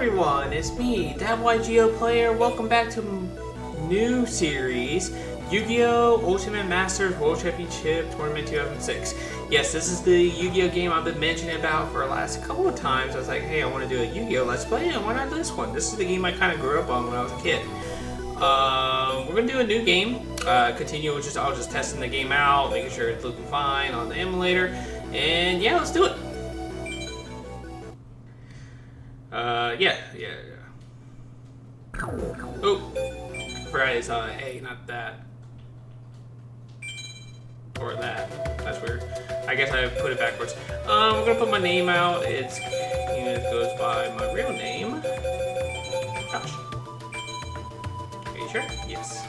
everyone, it's me, that Yugioh player. Welcome back to new series, Yu-Gi-Oh! Ultimate Masters World Championship Tournament 2006. Yes, this is the Yu-Gi-Oh! Game I've been mentioning about for the last couple of times. I was like, hey, I want to do a Yu-Gi-Oh! Let's Play, and why not this one? This is the game I kind of grew up on when I was a kid. We're going to do a new game, continue, which is I'll just testing the game out, making sure it's looking fine on the emulator, and yeah, let's do it. Yeah. Oh, right, it's A, not that. Or that. That's weird. I guess I put it backwards. We're gonna put my name out. It goes by my real name. Gosh. Are you sure? Yes.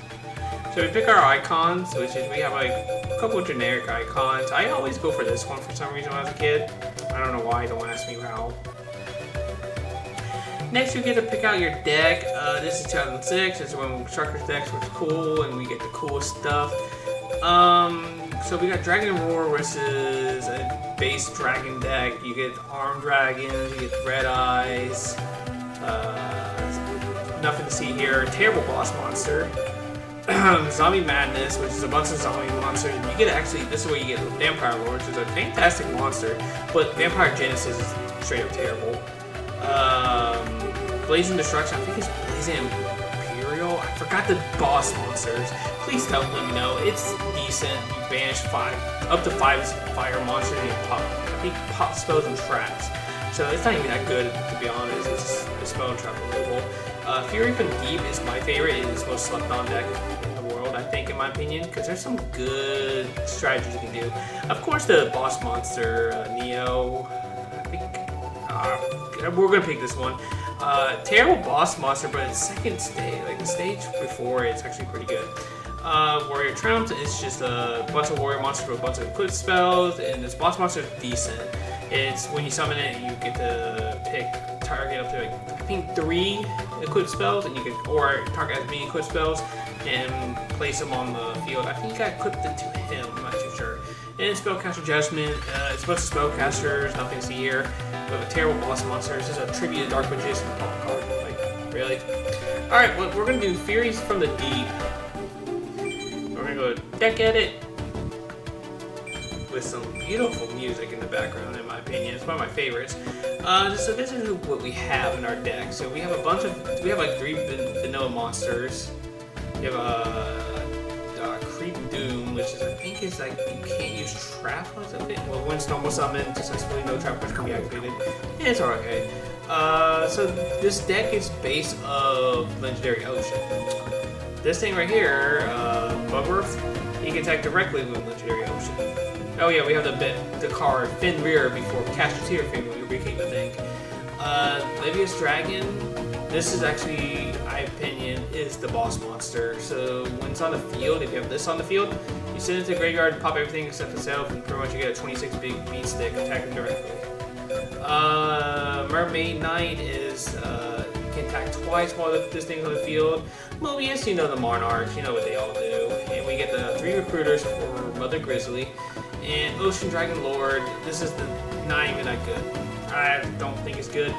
So we pick our icons, which is we have like a couple of generic icons. I always go for this one for some reason when I was a kid. I don't know why. Don't ask me how. Next, you get to pick out your deck. This is 2006. This is when Structure's decks was cool, and we get the coolest stuff. So we got Dragon Roar versus a base dragon deck. You get Armed Dragons, you get Red Eyes. Nothing to see here. Terrible Boss Monster. Zombie Madness, which is a bunch of zombie monsters. You get this is where you get Vampire Lord, which is a fantastic monster, but Vampire Genesis is straight up terrible. Blazing Destruction, I think it's Blazing Imperial. I forgot the boss monsters. Please let me know. It's decent. You banish up to 5 fire monsters and you pop spells and traps. So it's not even that good, to be honest. It's a spell and trap removal. Fury from Deep is my favorite. It is the most slept on deck in the world, I think, in my opinion, because there's some good strategies you can do. Of course, the boss monster, Neo, I think we're going to pick this one. Terrible boss monster, but its second stage, like the stage before, it's actually pretty good. Warrior Trumps is just a bunch of warrior monsters with a bunch of eclipse spells, and this boss monster is decent. It's when you summon it, you get to target up to like, I think 3 eclipse spells, and you can or target as many eclipse spells and place them on the field. I think I equipped it to him. I'm not too sure. And Spellcaster Judgment, it's a bunch of spellcasters, nothing to see here. We have a terrible boss monster. This is a tribute to Dark Magician card. Like, really? Alright, well, we're going to do Furies from the Deep. We're going to go deck edit with some beautiful music in the background, in my opinion. It's one of my favorites. So this is what we have in our deck. So we have we have like 3 vanilla monsters. We have Creep Doom, which is, I think is like, you can't use trap on something. Well, when it's normal summon, successfully no trap cards can be activated. Yeah, it's alright. So this deck is based of Legendary Ocean. This thing right here, Bugworth, he can attack directly with Legendary Ocean. Oh yeah, we have the card Fenrir before Casheteer Fenrir, we keep the thing. Levius Dragon, this is actually, my opinion, is the boss monster. So when it's on the field, if you have this on the field, you send it to the graveyard, pop everything except itself, and pretty much you get a 26 big beat stick attacking directly. Mermaid Knight is you can attack twice while this thing's on the field. Mobius, you know the Monarchs, you know what they all do. And we get the 3 recruiters for Mother Grizzly. And Ocean Dragon Lord, this is not even that good. I don't think it's good.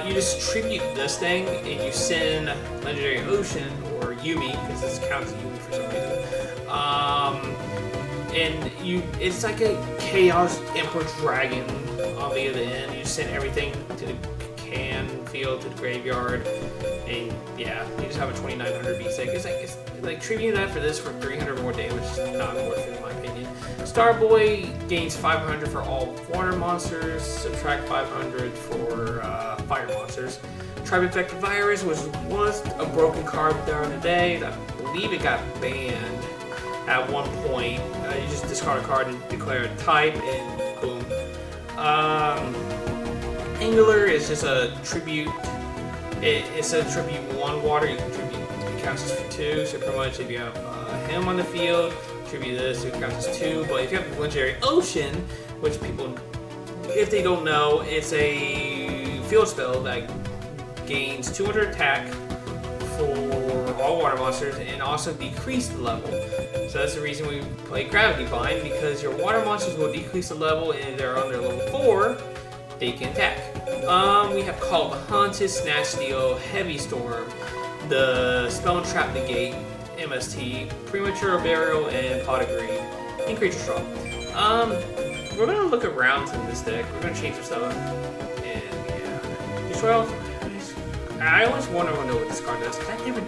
You just tribute this thing and you send Legendary Ocean or Yumi, because this counts as Yumi for some reason. It's like a Chaos Emperor Dragon on the other end. You send everything to the field, to the graveyard, and yeah, you just have a 2900 beat stick. It's like tributing that for this for 300 more damage is not worth it in my opinion. Starboy gains 500 for all water monsters, subtract 500 for fire monsters. Tribe Infected Virus was a broken card during the day. I believe it got banned at one point. You just discard a card and declare a type, and boom. Angler is just a tribute. It's a tribute 1 water. You can tribute, it counts as for 2. So pretty much if you have him on the field, tribute this, it counts as 2. But if you have Legendary Ocean, which people, if they don't know, it's a field spell that gains 200 attack for all water monsters and also decrease the level. So that's the reason we play Gravity Bind, because your water monsters will decrease the level, and if they're under level 4, they can attack. We have Call of the Haunted, Snatch Steal, Heavy Storm, the Spell and Trap Negate, MST, Premature Burial, and Pot of Greed, and Creature Straw. We're gonna look around in this deck. We're gonna change some stuff. And yeah. Destroy all. I always want to know what this card does, because I've never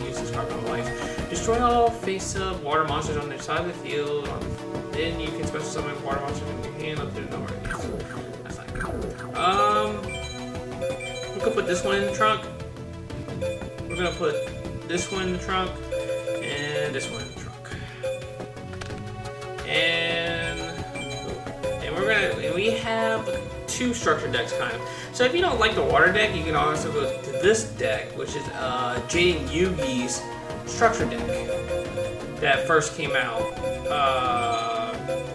used this card in my life. Destroy all face-up water monsters on their side of the field. Then you can special summon water monsters in your hand up to the number. That's not good. We could put this one in the trunk. We're gonna put this one in the trunk, and this one in the trunk. And we have two structure decks kind of. So if you don't like the water deck, you can also go to this deck, which is Jaden Yugioh's structure deck that first came out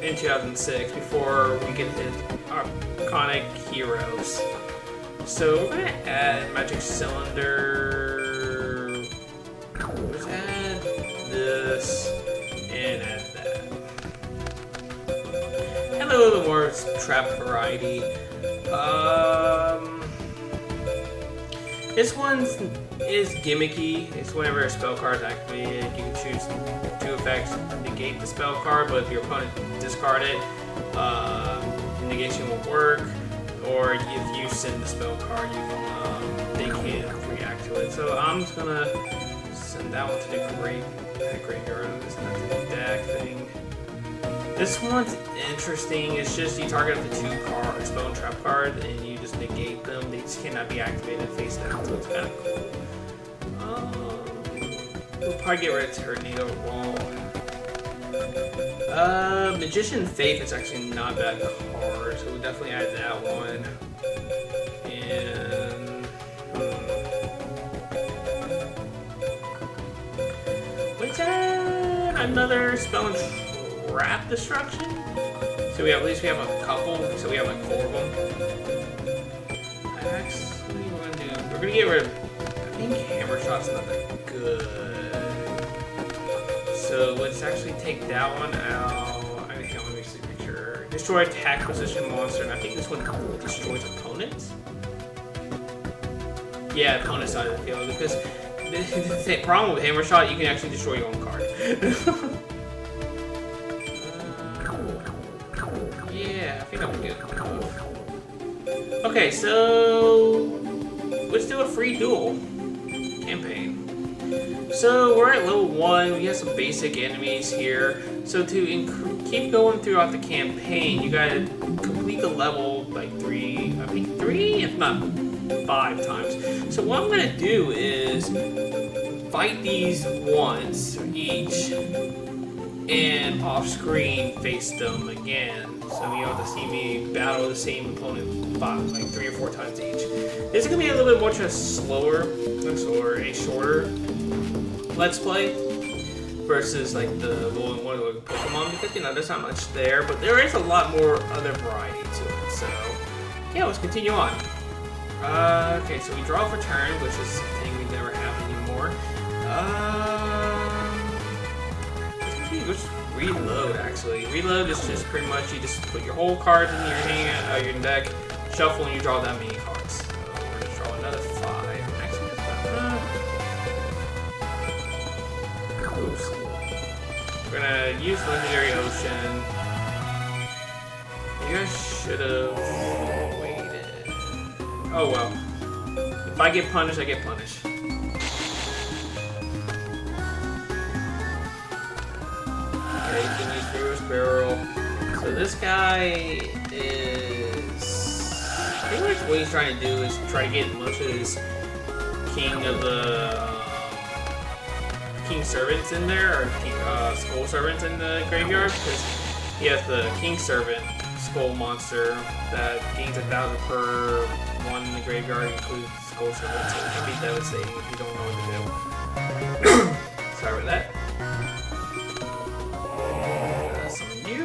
in 2006 before we get his iconic heroes. So we're gonna add Magic Cylinder. Let's add this and add that. And a little bit more trap variety. This one is gimmicky. It's whenever a spell card is activated, you can choose two effects to negate the spell card, but if your opponent discard it, the negation won't work. Or if you send the spell card, you can, they can't react to it. So I'm just gonna send that one to the graveyard. It's not the deck thing. This one's interesting. It's just you target up to two spell and trap cards, and you just negate them. They just cannot be activated face down, so it's kind of cool. We'll probably get rid of Tornado Wall. Magician Faith is actually not a bad card, so we'll definitely add that one. And let's add another spell and trap destruction. So at least we have a couple. So we have like 4 of them. Actually, we're gonna get rid of. I think Hammer Shot's not that good. So let's actually take that one out. Let me see the picture. Destroy attack position monster, and I think this one destroys opponents. Yeah, opponent side of the field, because the problem with Hammer Shot, you can actually destroy your own card. Yeah, I think I'm good. Okay, so let's do a free duel campaign. So we're at level 1. We have some basic enemies here. So to keep going throughout the campaign, you gotta complete the level like 3, I think 3, if not 5 times. So what I'm gonna do is fight these once each, and off screen face them again. So you don't have to see me battle the same opponent like 3 or 4 times each. This is gonna be a little bit more a shorter Let's Play versus like the one with Pokemon, because there's not much there, but there is a lot more other variety to it. So yeah, let's continue on. Okay, so we draw for turn, which is something we never have anymore. Let's reload, actually. Reload is just pretty much you just put your whole cards in your hand, your deck, shuffle, and you draw that many cards. So we're gonna draw another 5. Actually, oops. We're gonna use Legendary Ocean. You guys should have waited. Oh well. If I get punished, I get punished. Okay, you can use Furious Barrel. So this guy is... pretty much what he's trying to do is try to get most of his King of the... King Servants in there, or Skull Servants in the graveyard, because he has the King Servant Skull monster that gains 1,000 per one in the graveyard, includes Skull Servant, so it can be devastating if you don't know what to do. Sorry about that. Summon you.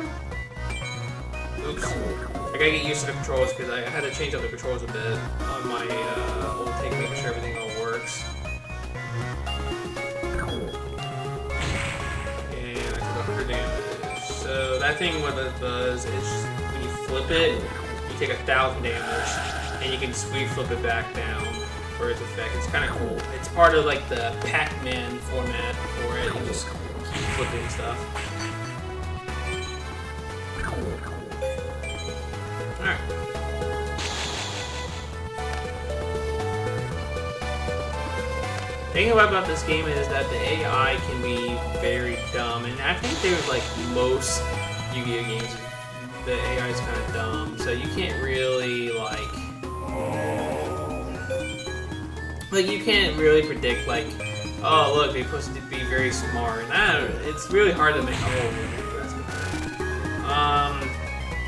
Oops. I gotta get used to the controls because I had to change up the controls a bit on my old take, making sure everything all works. And I took 100 damage. So that thing, what it does is when you flip it, you take 1,000 damage. and you can sweep flip it back down for its effect. It's kind of cool. It's part of like the Pac-Man format for it. You just keep flipping stuff. Alright. The thing about this game is that the AI can be very dumb, and I think there's like most Yu-Gi-Oh games, the AI is kind of dumb, so you can't really you can't really predict like, oh look, they're supposed to be very smart. It's really hard to make.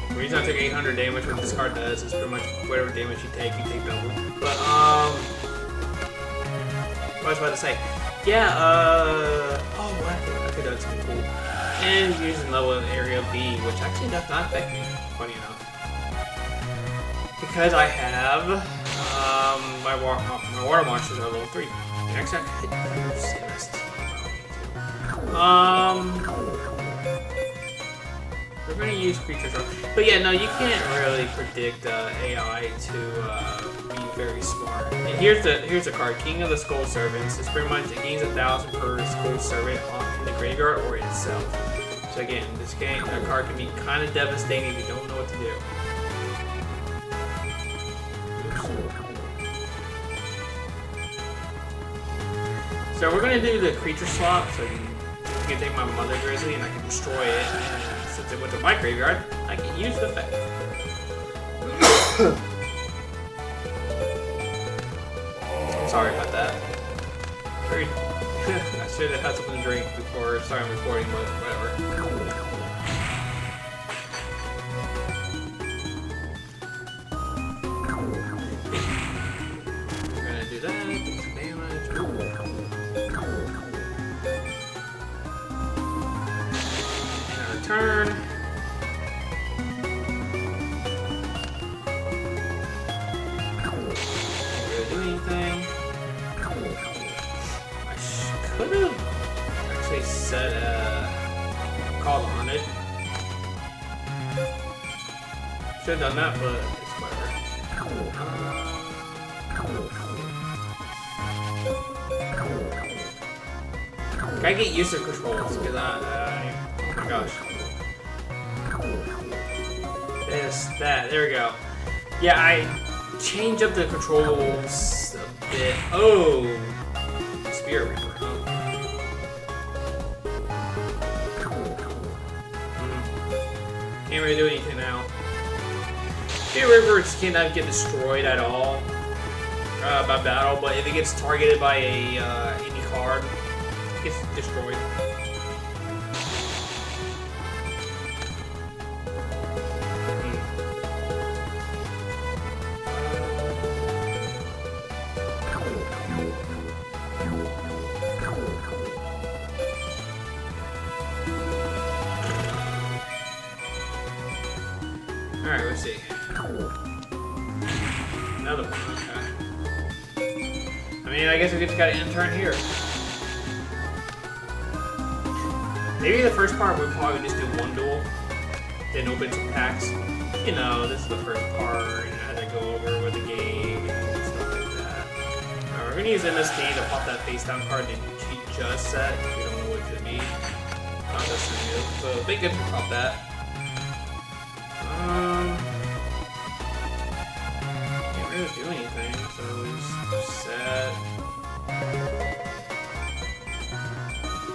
The reason I took 800 damage, what this card does is pretty much whatever damage you take double. But what I was about to say, yeah, oh, what? I could have done something cool. And using level in area B, which actually does not affect me, funny enough. Because I have, my water monsters are level 3. And actually, I could use MST. We're going to use creatures. But yeah, no, you can't really predict AI to be very smart. And here's the card, King of the Skull Servants. It's pretty much, it gains 1,000 per Skull Servant in the graveyard or itself. So again, this card can be kind of devastating if you don't know what to do. So we're going to do the creature swap, so you can take my Mother Grizzly and I can destroy it. And since it went to my graveyard, I can use the effect. I'm sorry about that. I should have had something to drink before starting recording, but whatever. We're gonna do that, do some damage. And return. Could have actually set a call on it. Should have done that, but it's whatever. Gotta get used to controls because oh my gosh. This, that, there we go. Yeah, I changed up the controls a bit. Oh, Spirit Reaper. Can't really do anything now. Spirit Reaper just cannot get destroyed at all by battle, but if it gets targeted by any card, it gets destroyed. Alright, let's see. Another one, okay. I mean, I guess we just gotta end turn here. Maybe the first part we'll probably just do one duel, then open some packs. You know, this is the first part, and I had to go over with the game and stuff like that. Alright, we're gonna use MST to pop that face down card that she just set. We don't know what it could be. Not necessarily, so it'd be good to pop that. Can't really do anything, so we just set.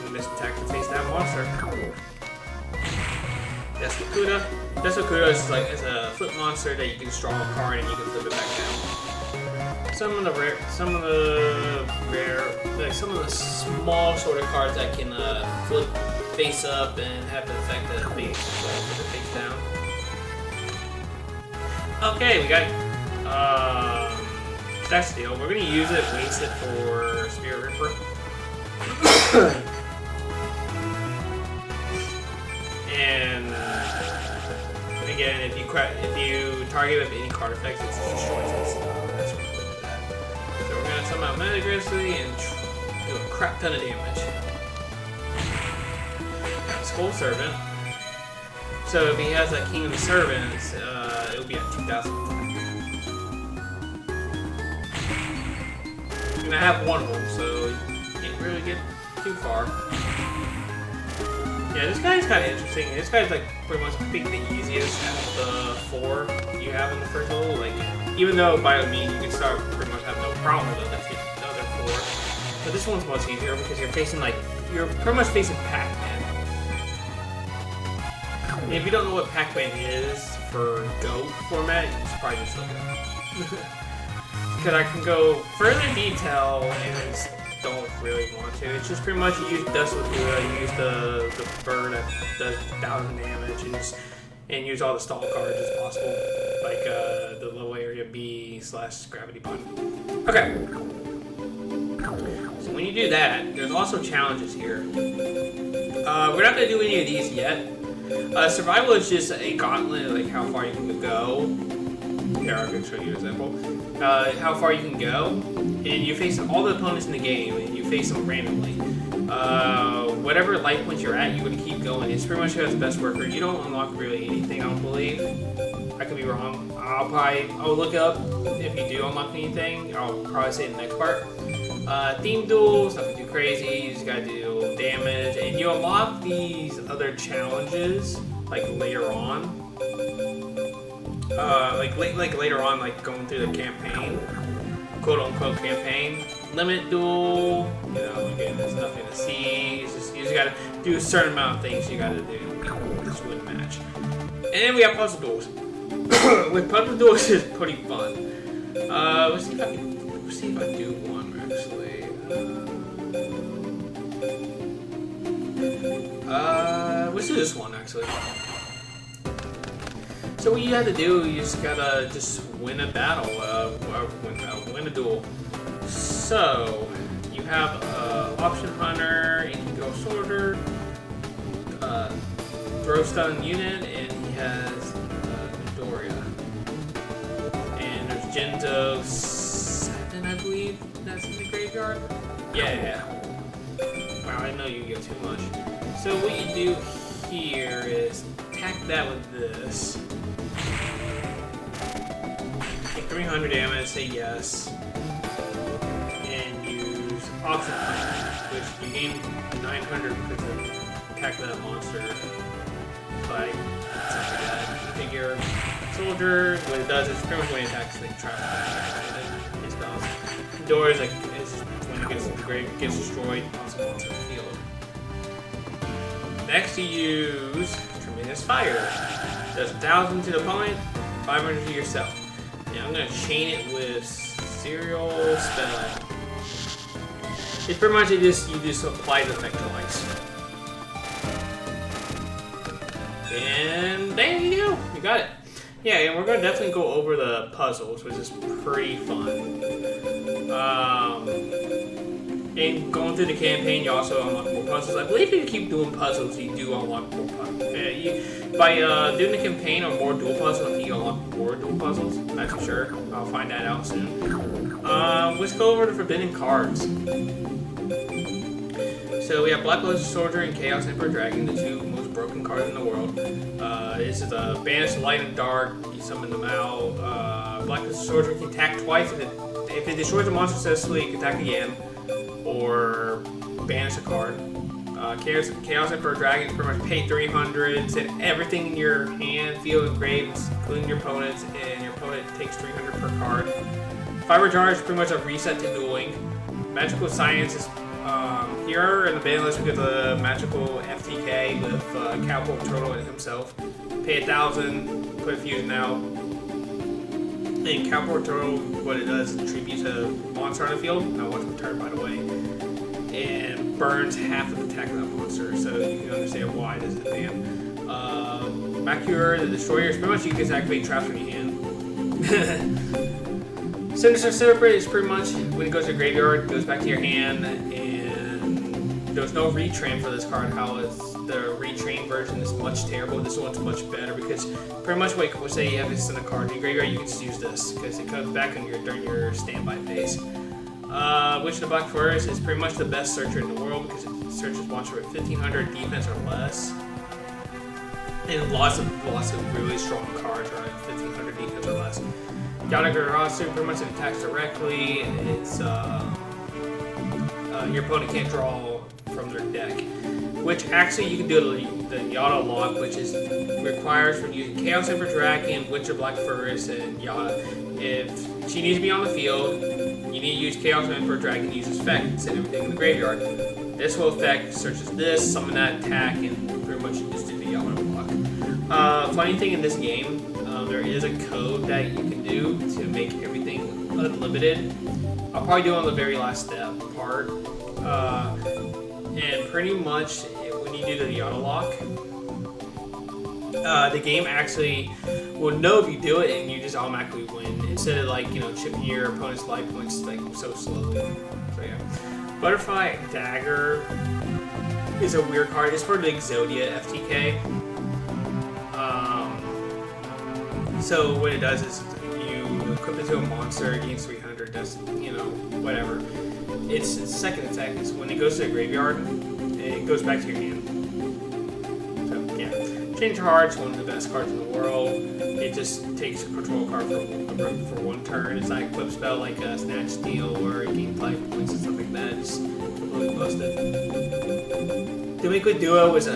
We'll just attack the face down monster. Desukuda. Desukuda is like a flip monster that you can draw a card and you can flip it back down. Some of the small sort of cards that can flip face up and have the effect of face, flip it face down. Okay, we got that steel. We're gonna use it, waste it for Spirit Reaper. And again, if you target with any card effects, it destroys it. So that's what we're gonna do that. So we're gonna summon out Mother Grizzly and do a crap ton of damage. Got Skull Servant. So if he has that King of the Servants, it'll be at 2,000. And I have one of them, so you can't really get too far. Yeah, this guy's kind of interesting. This guy's like pretty much, I think, the easiest out of the 4 you have in the first level. Like, even though by all means you can start pretty much have no problem with it, let's get the other 4. But this one's much easier because you're facing like, you're pretty much facing Pac-Man. And if you don't know what Pac-Man is for Go format, you should probably just look it up. Because I can go further detail and don't really want to. It's just pretty much you use Dust with Yugioh, you use the bird that does 1,000 damage, and use all the stall cards as possible, like the low area B/gravity bond. Okay. So when you do that, there's also challenges here. We're not going to do any of these yet. Survival is just a gauntlet, like how far you can go. Here, I'm going to show you an example. How far you can go, and you face all the opponents in the game, and you face them randomly. Whatever life points you're at, you're going to keep going. It's pretty much who has the best worker. You don't unlock really anything, I don't believe. I could be wrong. I'll look it up if you do unlock anything. I'll probably say in the next part. Theme duels, nothing too crazy. You just gotta do damage, and you unlock these other challenges like later on. Like later on, like going through the campaign, quote unquote campaign. Limit duel, you know, again, there's nothing to see. It's just, you just gotta do a certain amount of things you gotta do to win a match. And then we have puzzle duels. With puzzle duels is pretty fun. Let's see if I do one actually. Let's do this one actually. So what you have to do, you just gotta win a battle, win a duel. So you have option hunter, you can go sorter, throw stun unit, and he has Midoriya. And there's Gento 7, I believe, that's in the graveyard. Yeah. Wow, I know you get too much. So what you do here is attack that with this. Take 300 damage, say yes. And use option punch, which you gain 900 because of attack that monster. Like, something like that. You take your soldier, what it does is pretty much when it attacks, like, trap his spells. Door is like, is when it gets to the grave, it gets destroyed on some monster field. Next you use Tremendous Fire. Does 1,000 to the opponent, 500 to yourself. Now I'm gonna chain it with Serial Spell. It's pretty much you just apply the effect twice. And there you go, you got it. Yeah, and we're gonna definitely go over the puzzles, which is pretty fun. And going through the campaign, you also unlock more puzzles. I believe if you keep doing puzzles, you do unlock more puzzles. By doing the campaign or more dual puzzles, I think you unlock more dual puzzles. I'm not too sure. I'll find that out soon. Let's go over the forbidden cards. So we have Black Luster Soldier and Chaos Emperor Dragon, the two most broken cards in the world. This is a Banish Light and Dark. You summon them out. Black Luster Soldier can attack twice. If it destroys a monster successfully, it can attack again. Or banish a card. Chaos Emperor Dragon, pretty much pay 300, send everything in your hand, field, and grave, including your opponent's, and your opponent takes 300 per card. Fiber Jar is pretty much a reset to dueling. Magical Science is here in the ban list because of Magical FTK with Cowboy Turtle and himself. Pay 1,000, put a fusion out. And Cowboy Turtle, what it does is tribute to monster on the field, not once per turn by the way, and burns half of the attack of that monster, so you can understand why this is a ban. Makura, the Destroyer, is pretty much you can activate traps from your hand. Sinister Serpent is pretty much when it goes to the graveyard, it goes back to your hand, and there's no retrain for this card. How is the retrain version is much terrible. This one's much better because pretty much like we'll say you have this in a card in your graveyard, you can just use this because it comes back during your standby phase. Witch of the Black Forest is pretty much the best searcher in the world because it searches monster with 1,500 defense or less. And lots of really strong cards are at 1,500 defense or less. Yugioh pretty much attacks directly. It's your opponent can't draw from their deck. Which actually you can do the Yada lock, which requires from using Chaos Emperor Dragon, Witcher Black Forest, and Yada. If she needs to be on the field, you need to use Chaos Emperor Dragon, use its effect, send everything in the graveyard. This will effect searches this, summon that attack, and pretty much just do the Yada block. Funny thing in this game, there is a code that you can do to make everything unlimited. I'll probably do it on the very last step part. And pretty much when you do the Yada lock, the game actually will know if you do it and you just automatically win instead of like, you know, chipping your opponent's life points like so slowly. So yeah. Butterfly Dagger is a weird card. It's for the Exodia FTK. So what it does is you equip it to a monster, it gains 300, does, you know, whatever. Its second attack is when it goes to the graveyard, it goes back to your hand. So yeah, Change Your Heart's one of the best cards in the world. It just takes a control card for one turn. It's not a equip spell like a Snatch Steal or a Game Life Points and stuff like that. It's completely busted. The Liquid Duo is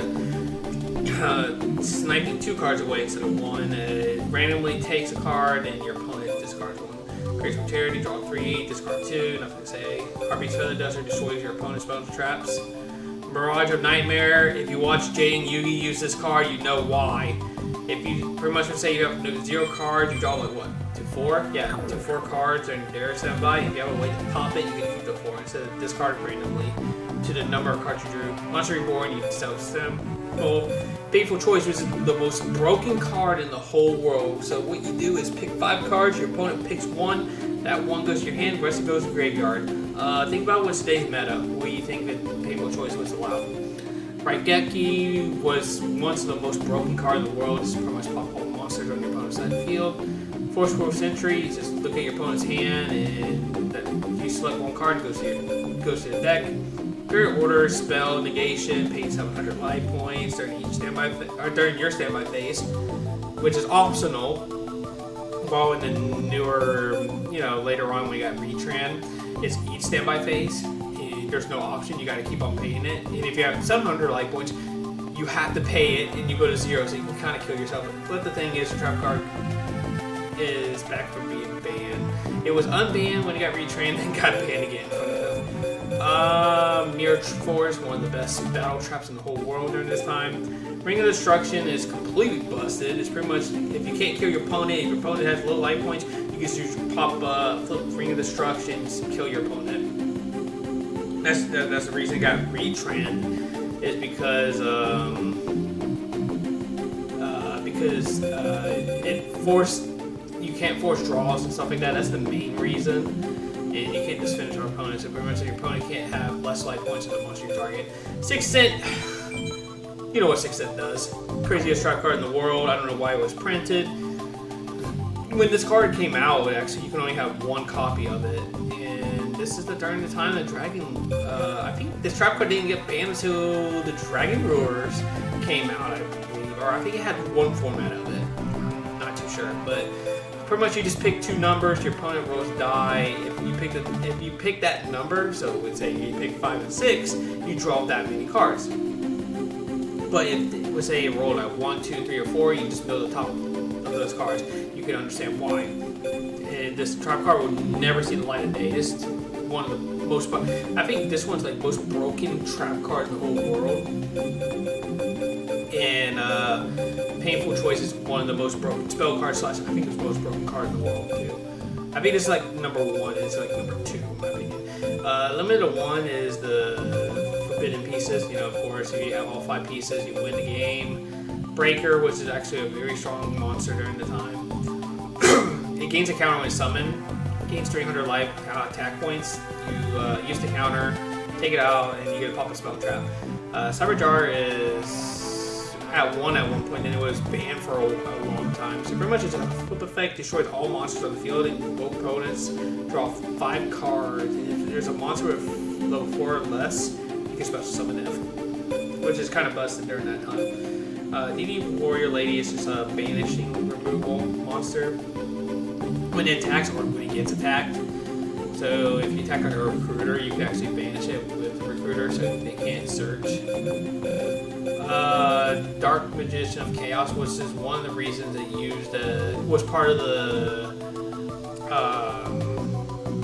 sniping 2 cards away instead of 1. It randomly takes a card and your opponent discards 1. Creates from charity, draw 3, discard 2, nothing to say. Harpy's Feather Duster destroys your opponent's spells and traps. Mirage of Nightmare, if you watch Jay and Yugi use this card, you know why. If you pretty much would say you have 0 cards, you draw like what? 2-4? Yeah, 2-4 cards and they're standby. If you have a way to pop it, you can use the 4 instead of discard randomly to the number of cards you drew. Monster Reborn, you self-stem. Fateful Choice, which is the most broken card in the whole world. So what you do is pick 5 cards, your opponent picks 1, that 1 goes to your hand, the rest of it goes to the graveyard. Think about what's today's meta. What do you think that Fateful Choice was allowed? Raigeki was once the most broken card in the world. Just pretty much pop all monsters on your opponent's side of the field. Forceful Sentry, you just look at your opponent's hand and you select 1 card, it goes to the deck. Third Order, Spell, Negation, pay 700 life points during your standby phase, which is optional. While in the newer, you know, later on when we got Retran, it's each standby phase. There's no option, you gotta keep on paying it. And if you have 700 life points, you have to pay it and you go to 0, so you can kind of kill yourself. But the thing is, your trap card is back from being banned. It was unbanned when it got retrained and got banned again. Mirror Force, one of the best battle traps in the whole world during this time. Ring of Destruction is completely busted. It's pretty much, if you can't kill your opponent, if your opponent has low life points, you can just flip Ring of Destruction to kill your opponent. That's the reason it got retranned, is because it forced, you can't force draws and stuff like that. That's the main reason. And you can't just finish our opponent, so pretty much your opponent can't have less life points than the monster you target. 6 Cent, you know what 6 Cent does. Craziest trap card in the world. I don't know why it was printed. When this card came out, actually, you can only have 1 copy of it. And this is during the time that Dragon, I think this trap card didn't get banned until the Dragon Roars came out, I believe. Or I think it had 1 format of it. I'm not too sure, but pretty much you just pick 2 numbers, your opponent rolls die. If you pick that number, so let's say you pick 5 and 6, you draw that many cards. But if, let's say you roll at 1, 2, 3, or 4, you just build the top of those cards. You can understand why. And this trap card will never see the light of day. This is one of the most, I think this one's like most broken trap card in the whole world. And Painful Choice is one of the most broken spell cards. I think it's the most broken card in the world too. I think it's like number 1. It's like number 2 in my opinion. Limited 1 is the Forbidden Pieces. You know, of course, if you have all 5 pieces, you win the game. Breaker, which is actually a very strong monster during the time. It gains a counter when summon. Gains 300 life attack points. You use the counter, take it out, and you get to pop a spell trap. Cyber Jar is at 1 at one point, and it was banned for a long time. So pretty much it's a flip effect, destroys all monsters on the field, and both opponents draw 5 cards. And if there's a monster with level 4 or less, you can special summon it, which is kind of busted during that time. DD Warrior Lady is just a banishing removal monster when it attacks or when it gets attacked. So So if you attack like a recruiter, you can actually banish it with the recruiter so they can't search. Dark Magician of Chaos, which is one of the reasons it used was part of the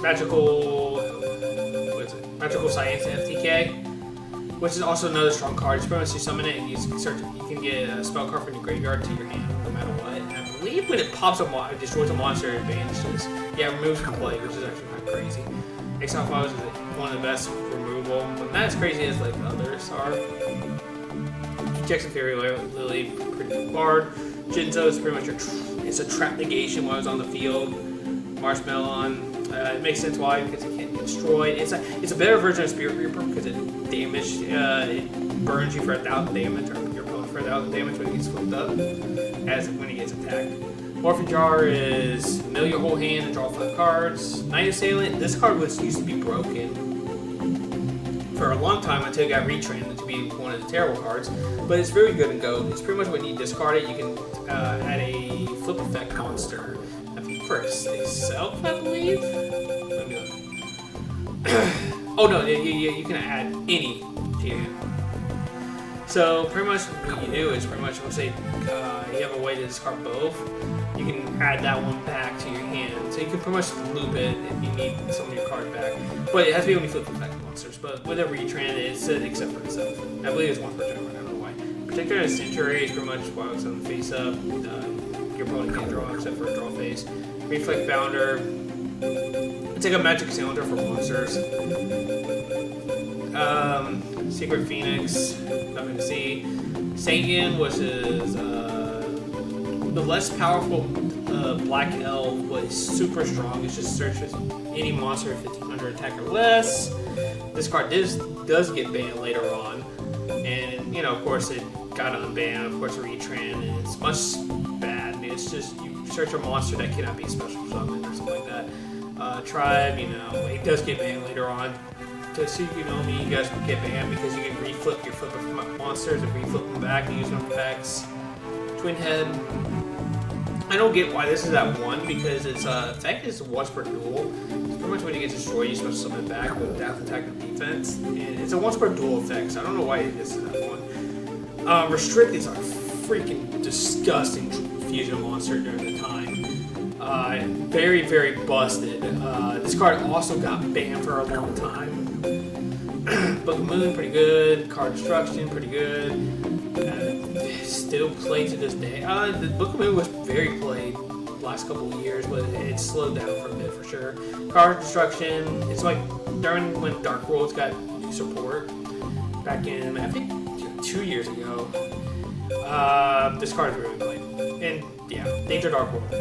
Magical Science FTK, which is also another strong card. Just pretty much you summon it and you can get a spell card from your graveyard to your hand no matter what. And I believe when it pops it destroys a monster, it banishes. Yeah, it removes from play, which is actually kind of crazy. Exile Foes is one of the best removal, but not as crazy as like others are. Jackson Fairy Lily, pretty good card. Jinzo is pretty much it's a trap negation while it's on the field. Marshmallow, it makes sense why, because it can't get destroyed. It's a better version of Spirit Reaper because it burns you for 1,000 damage, or your opponent for 1,000 damage when it gets flipped up, as when it gets attacked. Morphin Jar is mill your whole hand and draw 5 cards. Night Assailant, this card used to be broken for a long time until it got retrained to be one of the terrible cards, but it's very good in Go. It's pretty much when you discard it, you can add a flip effect monster. I think for itself, I believe. Let me look. Oh no, you can add any to your hand. So pretty much what you do is pretty much, let's say you have a way to discard both, you can add that one back to your hand. So you can pretty much loop it if you need some of your cards back. But it has to be only flip effect monsters. But with a retrans, it's except for itself. I believe it's one per turn, I don't know why. Particular Century is pretty much while it's on the face up. Your opponent can't draw except for a draw phase. Reflect Bounder. It's like a magic cylinder for monsters. Secret Phoenix, nothing to see. Sagan, which is the less powerful black elf, but it's super strong. It's just search with any monster 1500 attack or less. This card does get banned later on, and you know, of course, it got unbanned. Of course, retran, and it's much bad. It's just you search a monster that cannot be special summoned or something like that. Tribe, you know, it does get banned later on. So you know me, you guys get banned because you can reflip your flip of monsters and reflip them back and use them effects. Twin Head. I don't get why this is at 1 because its effect is once per duel. It's pretty much when you get destroyed, you special summon it back with death, attack, and defense. And it's a once per duel effect, so I don't know why this is at 1. Restricteds are freaking disgusting fusion monster during the time. Very, very busted. This card also got banned for a long time. Book of Moon, pretty good. Card Destruction, pretty good. Still played to this day. The Book of Moon was very played the last couple of years, but it slowed down for a bit for sure. Card Destruction, it's like during when Dark Worlds got new support back in, I think, 2 years ago. This card is really played. And yeah, Danger Dark World.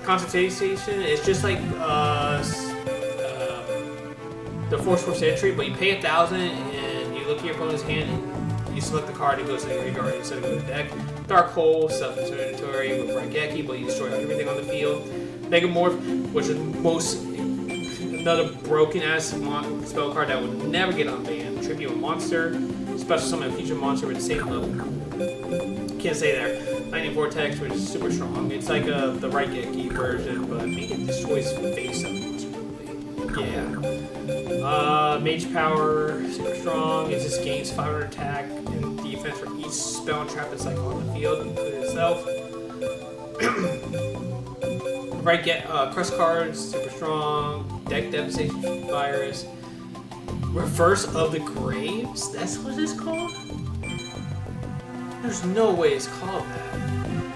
Concentration is just like the Forceful Sentry, but you pay 1,000 and you look at your opponent's hand and you select the card that goes to the graveyard instead of going to the deck. Dark Hole, self-explanatory with Raigeki, but you destroy everything on the field. Megamorph, which is another broken ass spell card that would never get unbanned. Tribute a monster, special summon a future monster with the same level. Can't say there. Lightning Vortex, which is super strong. It's like the Raigeki version, but I think it destroys face of the monster. Yeah. Mage Power, super strong. It just gains 500 attack and defense for each spell and trap that's like on the field, including itself. Crust cards, super strong. Deck Devastation Virus. Reverse of the Graves? That's what it's called? There's no way it's called that.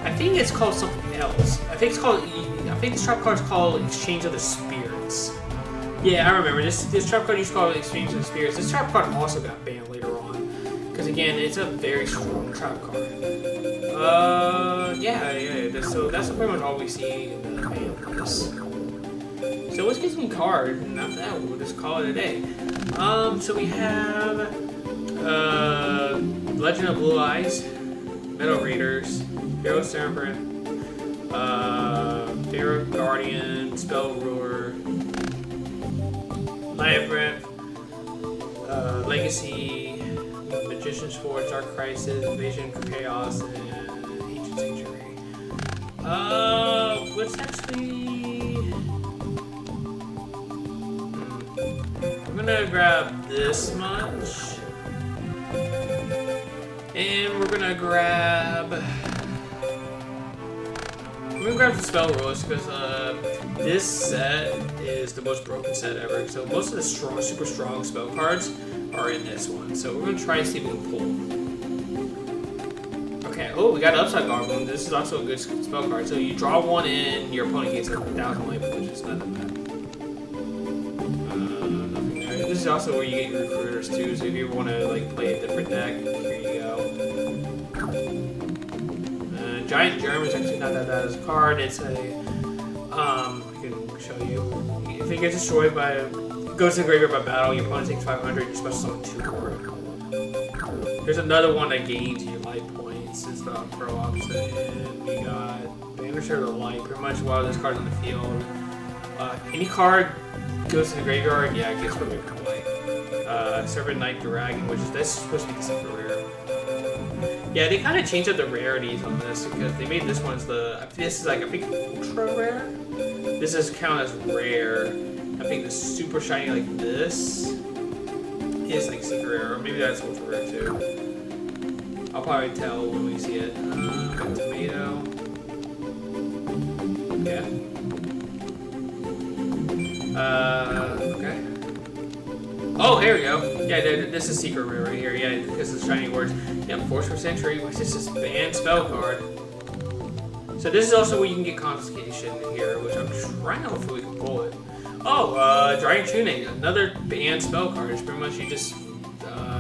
I think it's called something else. I think this trap card is called Exchange of the Spirits. Yeah, I remember. This trap card used to call it Exchange of the Spirits. This trap card also got banned later on. Because again, it's a very strong trap card. Yeah. So that's pretty much all we see in the ban list. So let's get some cards, and after that we'll just call it a day. So we have Legend of Blue Eyes, Metal Raiders, Hero Serpent, Pharaoh Guardian, Spell Ruler, Labyrinth, Legacy, Magician's Forge, Dark Crisis, Invasion, Chaos, and Ancient Sanctuary. Let's actually gonna grab this much. And we're gonna grab the spell rules because this set is the most broken set ever. So most of the super strong spell cards are in this one. So we're gonna try to see if we can pull. Okay. Oh, we got Upside Goblin. This is also a good spell card. So you draw one in, your opponent gets 1,000 life, which is not that bad. Nothing there. This is also where you get your recruiters too. So if you want to like play a different deck, here you go. Giant Germ is actually not that bad as a card. It's a, I can show you. If it gets destroyed by, goes to the graveyard by battle, your opponent takes 500, you special summon 2 more. There's another one that gains you light points. It's the pro opposite. And we got Banisher of the Light. Pretty much while this card's on the field, any card goes to the graveyard, yeah, it gets removed from play. Serpent Knight Dragon, which is, this is supposed to be the super rare. Yeah, they kind of changed up the rarities on this because they made this one's this is like, I think, ultra rare. This is count as rare. I think the super shiny like this is like super rare, or maybe that's ultra rare too. I'll probably tell when we see it. Got tomato. Yeah. Okay. Oh, here we go. Yeah, this is secret rare right here. Yeah, because of the shiny words. Yeah, Force for Century, which is this banned spell card. So this is also where you can get Confiscation here, which I'm trying to hopefully we can pull it. Oh, Giant Tuning, another banned spell card. It's pretty much you just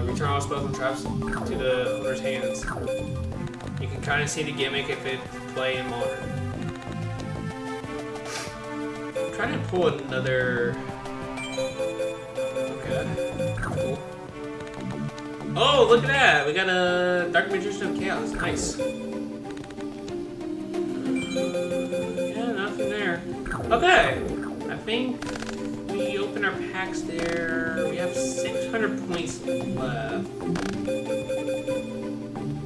return all spells and traps to the owner's hands. You can kind of see the gimmick if it play in Modern. I'm trying to pull another. Okay. Cool. Oh, look at that! We got a Dark Magician of Chaos. Nice. Yeah, nothing there. Okay. I think we open our packs there. We have 600 points left.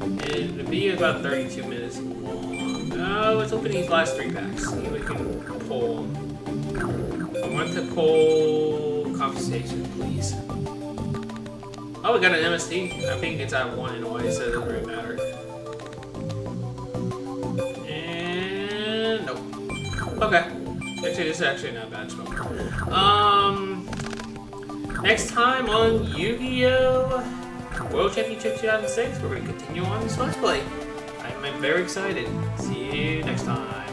And the video is about 32 minutes long. Let's open these last 3 packs. See if we can pull. I want to pull Confiscation, please. Oh, we got an MST. I think it's at 1 anyway, so it doesn't really matter. And nope. Okay. Actually, this is actually not a bad spell. Next time on Yu-Gi-Oh! World Championship 2006, we're going to continue on this Let's Play. I'm very excited. See you next time.